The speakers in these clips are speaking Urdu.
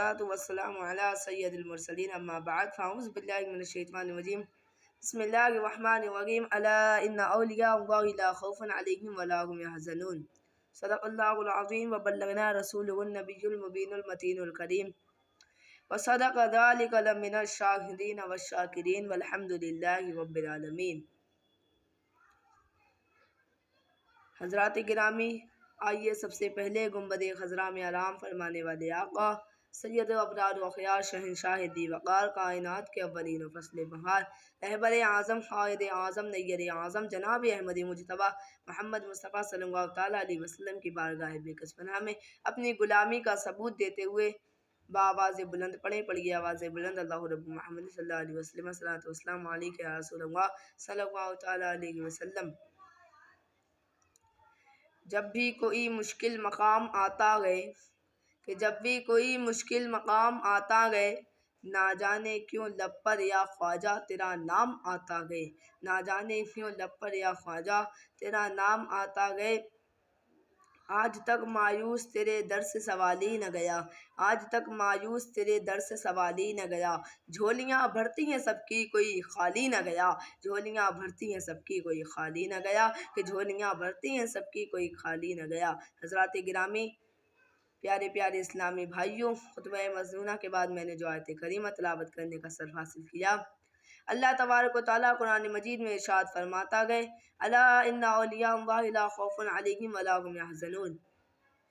والسلام علی سید المرسلین اما بعد فاعوذ باللہ من الشیطان الرجیم بسم اللہ الرحمن الرحیم الا ان اولیاء اللہ لا خوف علیہم ولا هم يحزنون صدق اللہ العظیم وبلغنا رسوله النبی المبین المتین الکریم وصدق ذلک لمن الشاہدین والشاکرین والحمد للہ رب العالمین۔ حضرات گرامی، آئیے سب سے پہلے گنبد خضرا میں آرام فرمانے والے آقا سید ابرار و اخیار شہنشاہ دی وقار کائنات کے اولین و فصل بہار رہبر اعظم قائد اعظم نیر اعظم جناب احمد مجتبی محمد مصطفیٰ صلی اللہ تعالیٰ علیہ وسلم کی بارگاہ بےکس پناہ میں اپنی غلامی کا ثبوت دیتے ہوئے بآواز بلند پڑھیے آواز بلند اللہ رب محمد صلی اللہ علیہ وسلم الصلاۃ والسلام علیک یا رسول اللہ صلی اللہ تعالیٰ علیہ وسلم۔ جب بھی کوئی مشکل مقام آتا گئے جب بھی کوئی مشکل مقام آتا گئے نہ جانے کیوں لب پر یا خواجہ تیرا نام آتا گئے، نہ جانے کیوں لب پر یا خواجہ تیرا نام آتا گئے۔ آج تک مایوس تیرے در سے سوال ہی نہ گیا، آج تک مایوس تیرے در سے سوال ہی نہ گیا۔ جھولیاں بھرتی ہیں سب کی کوئی خالی نہ گیا، جھولیاں بھرتی ہیں سب کی کوئی خالی نہ گیا، کہ جھولیاں بھرتی ہیں سب کی کوئی خالی نہ گیا۔ حضرات گرامی، پیارے پیارے اسلامی بھائیوں، خطبہ مصنونہ کے بعد میں نے جو آیت کریمہ تلاوت کرنے کا سر حاصل کیا، اللہ تبارک و تعالیٰ قرآن مجید میں ارشاد فرماتا گئے الا ان اولیاء اللہ لا خوف علیہم ولا هم يحزنون،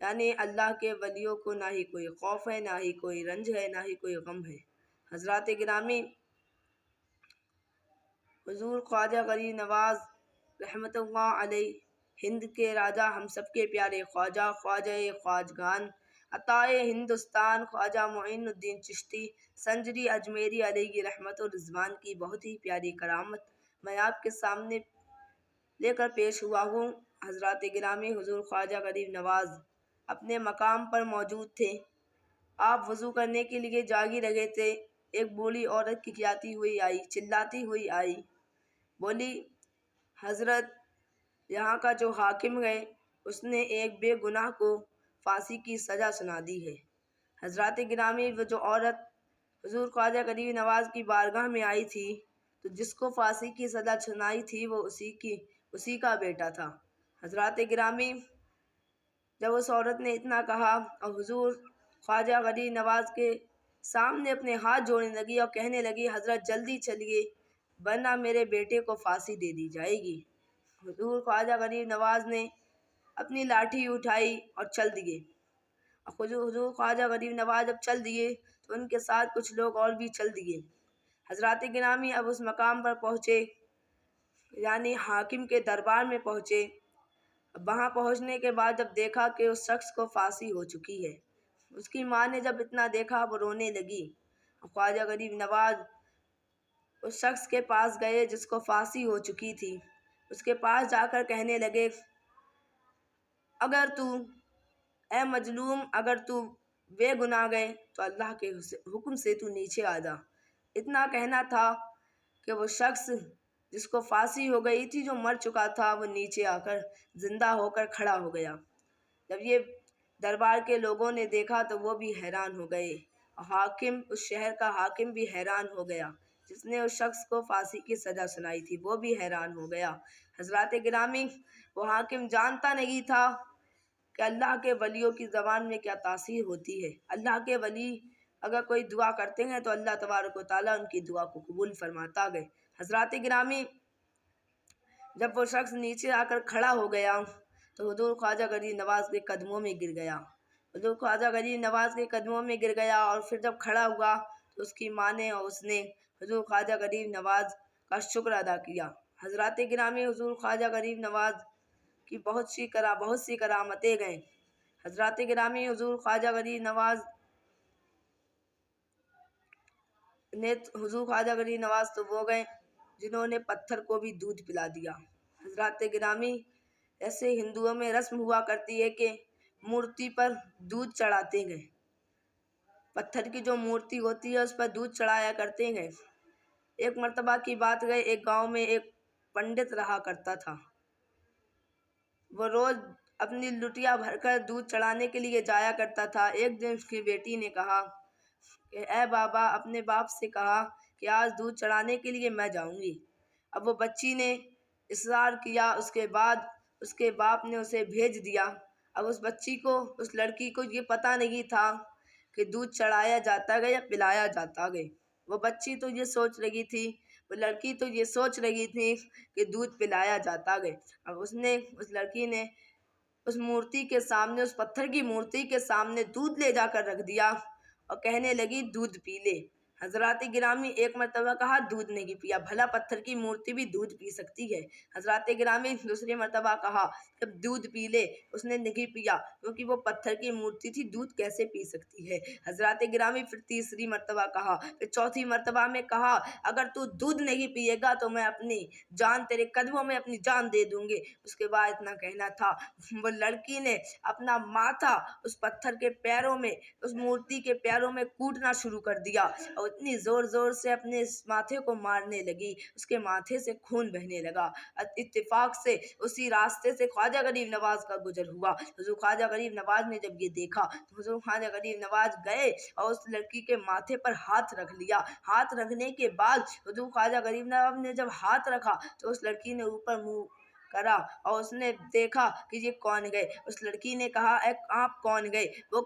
یعنی اللہ کے ولیوں کو نہ ہی کوئی خوف ہے، نہ ہی کوئی رنج ہے، نہ ہی کوئی غم ہے۔ حضرات گرامی، حضور خواجہ غریب نواز رحمۃ اللہ علیہ، ہند کے راجہ، ہم سب کے پیارے خواجہ، خواجہ خواجگان، عطائے ہندوستان، خواجہ معین الدین چشتی سنجری اجمیری علیہ رحمت و رضوان کی بہت ہی پیاری کرامت میں آپ کے سامنے لے کر پیش ہوا ہوں۔ حضرات گرامی، حضور خواجہ غریب نواز اپنے مقام پر موجود تھے، آپ وضو کرنے کے لیے جاگ ہی رہے تھے، ایک بوڑھی عورت ککیاتی ہوئی آئی، چلاتی ہوئی آئی، بولی حضرت یہاں کا جو حاکم ہے اس نے ایک بے گناہ کو پھانسی کی سزا سنا دی ہے۔ حضرات گرامی، وہ جو عورت حضور خواجہ غریب نواز کی بارگاہ میں آئی تھی تو جس کو پھانسی کی سزا سنائی تھی وہ اسی کا بیٹا تھا۔ حضرات گرامی، جب اس عورت نے اتنا کہا اور حضور خواجہ غریب نواز کے سامنے اپنے ہاتھ جوڑنے لگی اور کہنے لگی حضرت جلدی چلیے ورنہ میرے بیٹے کو پھانسی دے دی جائے گی، حضور خواجہ غریب نواز نے اپنی لاٹھی اٹھائی اور چل دیے۔ حضور خواجہ غریب نواز جب چل دیے تو ان کے ساتھ کچھ لوگ اور بھی چل دیے۔ حضرات گرامی، اب اس مقام پر پہنچے، یعنی حاکم کے دربار میں پہنچے۔ وہاں پہنچنے کے بعد جب دیکھا کہ اس شخص کو پھانسی ہو چکی ہے، اس کی ماں نے جب اتنا دیکھا وہ رونے لگی۔ خواجہ غریب نواز اس شخص کے پاس گئے جس کو پھانسی ہو چکی تھی، اس کے پاس جا کر کہنے لگے اے مظلوم، اگر تو بے گناہ گئے تو اللہ کے حکم سے تو نیچے آ جا۔ اتنا کہنا تھا کہ وہ شخص جس کو پھانسی ہو گئی تھی، جو مر چکا تھا، وہ نیچے آ کر زندہ ہو کر کھڑا ہو گیا۔ جب یہ دربار کے لوگوں نے دیکھا تو وہ بھی حیران ہو گئے، حاکم، اس شہر کا حاکم بھی حیران ہو گیا، جس نے اس شخص کو پھانسی کی سزا سنائی تھی وہ بھی حیران ہو گیا۔ حضرات گرامی، وہ حاکم جانتا نہیں تھا کہ اللہ کے ولیوں کی زبان میں کیا تاثیر ہوتی ہے۔ اللہ کے ولی اگر کوئی دعا کرتے ہیں تو اللہ تبارک و تعالیٰ ان کی دعا کو قبول فرماتا گئے۔ حضرات گرامی، جب وہ شخص نیچے آ کر کھڑا ہو گیا تو حضور خواجہ غریب نواز کے قدموں میں گر گیا، حضور خواجہ غریب نواز کے قدموں میں گر گیا، اور پھر جب کھڑا ہوا تو اس کی ماں نے اور اس نے حضور خواجہ غریب نواز کا شکر ادا کیا۔ حضرات گرامی، حضور خواجہ غریب نواز کی بہت سی کرامتیں گئیں۔ حضرات گرامی، حضور خواجہ غریب نواز تو وہ گئے جنہوں نے پتھر کو بھی دودھ پلا دیا۔ حضرات گرامی، ایسے ہندوؤں میں رسم ہوا کرتی ہے کہ مورتی پر دودھ چڑھاتے گئے، پتھر کی جو مورتی ہوتی ہے اس پر دودھ چڑھایا کرتے ہیں۔ ایک مرتبہ کی بات ہے، ایک گاؤں میں ایک پنڈت رہا کرتا تھا، وہ روز اپنی لٹیا بھر کر دودھ چڑھانے کے لیے جایا کرتا تھا۔ ایک دن اس کی بیٹی نے کہا کہ اے بابا، اپنے باپ سے کہا کہ آج دودھ چڑھانے کے لیے میں جاؤں گی۔ اب وہ بچی نے اصرار کیا، اس کے بعد اس کے باپ نے اسے بھیج دیا۔ اب اس بچی کو، اس لڑکی کو یہ پتہ نہیں تھا کہ دودھ چڑھایا جاتا گیا یا پلایا جاتا گیا۔ وہ بچی تو یہ سوچ رہی تھی، وہ لڑکی تو یہ سوچ رہی تھی کہ دودھ پلایا جاتا گیا۔ اب اس لڑکی نے اس مورتی کے سامنے، اس پتھر کی مورتی کے سامنے دودھ لے جا کر رکھ دیا اور کہنے لگی دودھ پی لے۔ حضرات گرامی ایک مرتبہ کہا دودھ نہیں پیا، بھلا پتھر کی مورتی بھی دودھ پی سکتی ہے؟ حضرات گرامی دوسری مرتبہ کہا جب دودھ پی لے، اس نے نہیں پیا کیونکہ وہ پتھر کی مورتی تھی، دودھ کیسے پی سکتی ہے؟ حضرات گرامی پھر تیسری مرتبہ کہا، پھر چوتھی مرتبہ میں کہا اگر تو دودھ نہیں پیے گا تو میں اپنی جان تیرے قدموں میں اپنی جان دے دوں گی۔ اس کے بعد اتنا کہنا تھا، وہ لڑکی نے اپنا ماتھا اس پتھر کے پیروں میں، اس مورتی کے پیروں میں کوٹنا شروع کر دیا اور اتنی زور زور سے اپنے اس ماتھے کو مارنے لگی، اس کے ماتھے سے خون بہنے لگا۔ اتفاق سے اسی راستے سے خواجہ غریب نواز کا گزر ہوا۔ حضور خواجہ غریب نواز نے جب یہ دیکھا تو حضور خواجہ غریب نواز گئے اور اس لڑکی کے ماتھے پر ہاتھ رکھ لیا۔ ہاتھ رکھنے کے بعد حضور خواجہ غریب نواز نے جب ہاتھ رکھا تو اس لڑکی نے اوپر منہ کرا اور اس نے دیکھا کہ یہ کون گئے۔ اس لڑکی نے کہا اے آپ کون گئے؟ وہ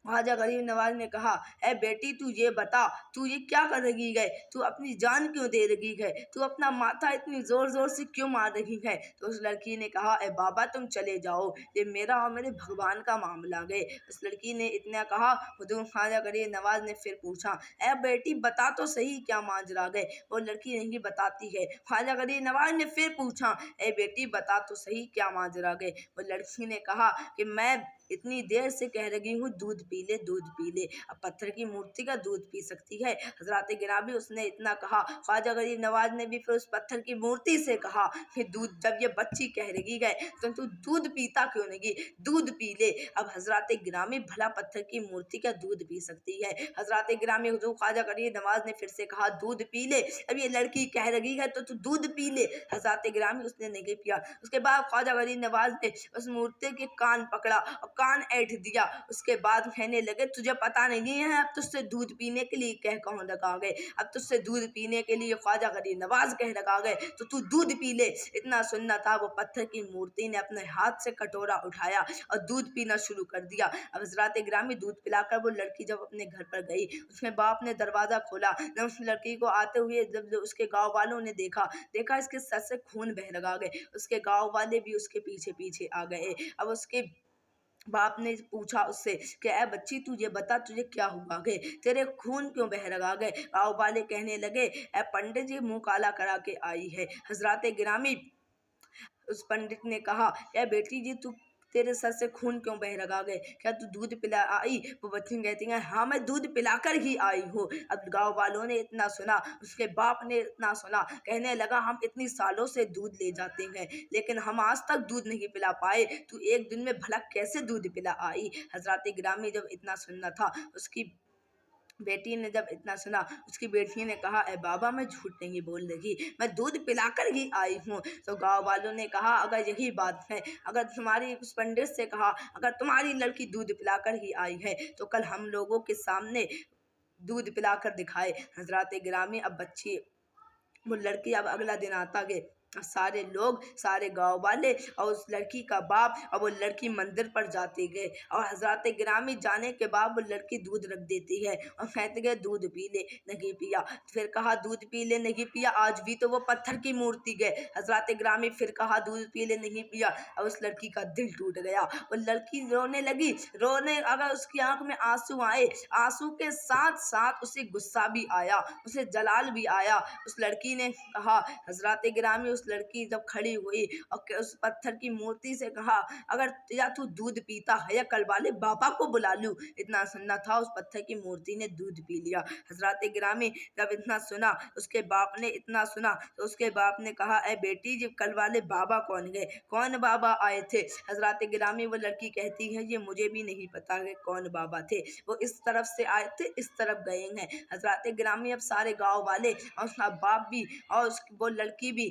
خواجہ غریب نواز نے کہا اے بیٹی تو یہ بتا تو یہ کیا کر رہی ہے؟ تو اپنی جان کیوں دے رہی ہے؟ تو اپنا ماتھا اتنی زور زور سے کیوں مار رہی ہے؟ تو اس لڑکی نے کہا اے بابا تم چلے جاؤ، یہ میرا اور میرے بھگوان کا معاملہ ہے۔ اس لڑکی نے اتنا کہا، حضور خواجہ غریب نواز نے پھر پوچھا اے بیٹی بتا تو صحیح کیا ماجرا ہے؟ وہ لڑکی نہیں بتاتی ہے۔ خواجہ غریب نواز نے پھر پوچھا اے بیٹی بتا تو صحیح کیا ماجرا ہے؟ وہ لڑکی نے کہا کہ میں اتنی دیر سے کہہ رہی ہوں دودھ پی لے، دودھ پی لے، اب پتھر کی مورتی کا دودھ پی سکتی ہے؟ حضرات گرامی اس نے اتنا کہا۔ خواجہ غریب نواز نے بھی پھر اس پتھر کی مورتی سے کہا کہ دودھ، جب یہ بچی کہہ رہی ہے تو دودھ پیتا کیوں نہیں؟ دودھ پی لے۔ اب حضرات گرامی بھلا پتھر کی مورتی کا دودھ پی سکتی ہے؟ حضرات گرامی حضور خواجہ غریب نواز نے پھر سے کہا دودھ پی لے، اب یہ لڑکی کہہ رہی ہے تو دودھ پی لے۔ حضرات گرامی اس نے نہیں پیا۔ اس کے بعد خواجہ غریب نواز نے اس مورتی کے کان پکڑا اور کان ایٹھ دیا۔ اس کے بعد کہنے لگے تجھے پتہ نہیں ہے اب تجھ سے دودھ پینے کے لیے کہہ کون لگا گئے؟ اب تجھ سے دودھ پینے کے لیے خواجہ غریب نواز کہہ لگا گئے تو دودھ پی لے۔ اتنا سننا تھا، وہ پتھر کی مورتی نے اپنے ہاتھ سے کٹورا اٹھایا اور دودھ پینا شروع کر دیا۔ اب حضرات گرامی دودھ پلا کر وہ لڑکی جب اپنے گھر پر گئی، اس کے باپ نے دروازہ کھولا، جب اس لڑکی کو آتے ہوئے جب اس کے گاؤں والوں نے دیکھا اس کے سر سے خون بہہ لگا گئے، اس کے گاؤں والے بھی اس کے پیچھے پیچھے آ گئے۔ اب اس کے باپ نے پوچھا اس سے کہ اے بچی تو یہ بتا تجھے کیا ہوا گئے، تیرے خون کیوں بہ رہا گئے؟ گاؤں والے کہنے لگے اے پنڈت جی منہ کالا کرا کے آئی ہے۔ حضرات گرامی اس پنڈت نے کہا اے بیٹی جی تیرے سر سے خون کیوں بہ رہا گئے؟ کیا تو دودھ پلا آئی؟ وہ بچی کہتی ہیں ہاں میں دودھ پلا کر ہی آئی ہوں۔ اب گاؤں والوں نے اتنا سنا، اس کے باپ نے اتنا سنا، کہنے لگا ہم اتنی سالوں سے دودھ لے جاتے ہیں لیکن ہم آج تک دودھ نہیں پلا پائے، تو ایک دن میں بھلا کیسے دودھ پلا آئی؟ حضرات گرامی جب اتنا سننا تھا، اس کی بیٹی نے جب اتنا سنا، اس کی بیٹی نے کہا اے بابا میں جھوٹ نہیں بول رہی، میں دودھ پلا کر ہی آئی ہوں۔ تو گاؤں والوں نے کہا اگر یہی بات ہے، اگر تمہاری اس پنڈت سے کہا اگر تمہاری لڑکی دودھ پلا کر ہی آئی ہے تو کل ہم لوگوں کے سامنے دودھ پلا کر دکھائے۔ حضرات گرامی اب بچی، وہ لڑکی، اب اگلا دن آتا گئے، سارے لوگ، سارے گاؤں والے اور اس لڑکی کا باپ اور وہ لڑکی مندر پر جاتے گئے، اور حضرات گرامی جانے کے بعد وہ لڑکی دودھ رکھ دیتی ہے اور کہتے گئے دودھ پی لے، نہیں پیا۔ پھر کہا دودھ پی لے، نہیں پیا، آج بھی تو وہ پتھر کی مورتی گئے۔ حضرات گرامی پھر کہا دودھ پی لے، نہیں پیا، اور اس لڑکی کا دل ٹوٹ گیا، وہ لڑکی رونے لگی، رونے، اگر اس کی آنکھ میں آنسو آئے، آنسو کے ساتھ ساتھ اسے غصہ بھی آیا، اسے جلال بھی آیا۔ اس لڑکی نے کہا، حضرات گرامی اس لڑکی جب کھڑی ہوئی اور اس پتھر کی مورتی سے کہا اگر یا تو دودھ پیتا ہے یا کل والے بابا کو بلا لوں۔ اتنا سننا تھا، اس پتھر کی مورتی نے دودھ پی لیا۔ حضرات گرامی جب اتنا سنا، اس کے باپ نے اتنا سنا تو اس کے باپ نے کہا اے بیٹی جی کل والے بابا کون گئے، کون بابا آئے تھے؟ حضرات گرامی وہ لڑکی کہتی ہے یہ مجھے بھی نہیں پتا کہ کون بابا تھے، وہ اس طرف سے آئے تھے، اس طرف گئے ہیں۔ حضرات گرامی اب سارے گاؤں والے اور اس کا باپ بھی اور وہ لڑکی بھی